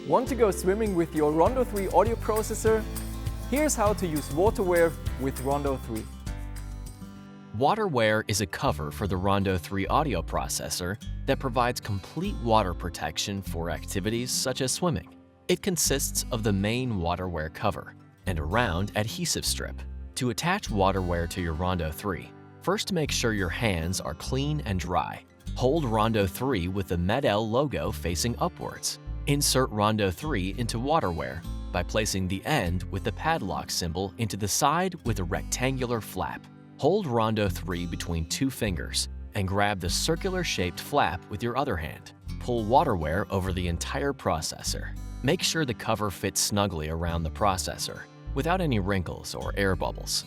Want to go swimming with your Rondo 3 audio processor? Here's how to use WaterWear with Rondo 3. WaterWear is a cover for the Rondo 3 audio processor that provides complete water protection for activities such as swimming. It consists of the main WaterWear cover and a round adhesive strip. To attach WaterWear to your Rondo 3, first make sure your hands are clean and dry. Hold Rondo 3 with the MED-EL logo facing upwards. Insert Rondo 3 into WaterWear by placing the end with the padlock symbol into the side with a rectangular flap. Hold Rondo 3 between two fingers and grab the circular-shaped flap with your other hand. Pull WaterWear over the entire processor. Make sure the cover fits snugly around the processor, without any wrinkles or air bubbles.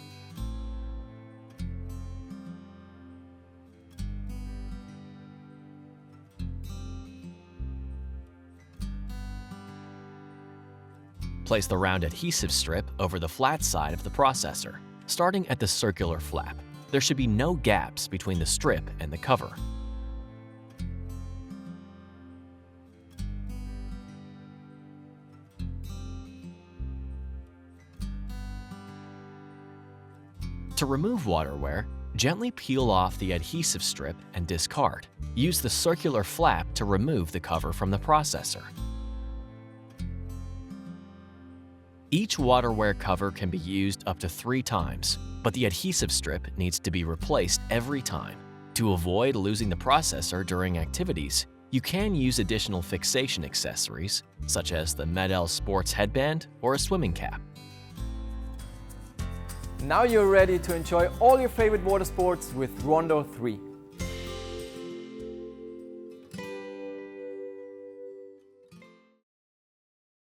Place the round adhesive strip over the flat side of the processor, starting at the circular flap. There should be no gaps between the strip and the cover. To remove WaterWear, gently peel off the adhesive strip and discard. Use the circular flap to remove the cover from the processor. Each WaterWear cover can be used up to 3 times, but the adhesive strip needs to be replaced every time. To avoid losing the processor during activities, you can use additional fixation accessories, such as the MED-EL sports headband or a swimming cap. Now you're ready to enjoy all your favorite water sports with Rondo 3.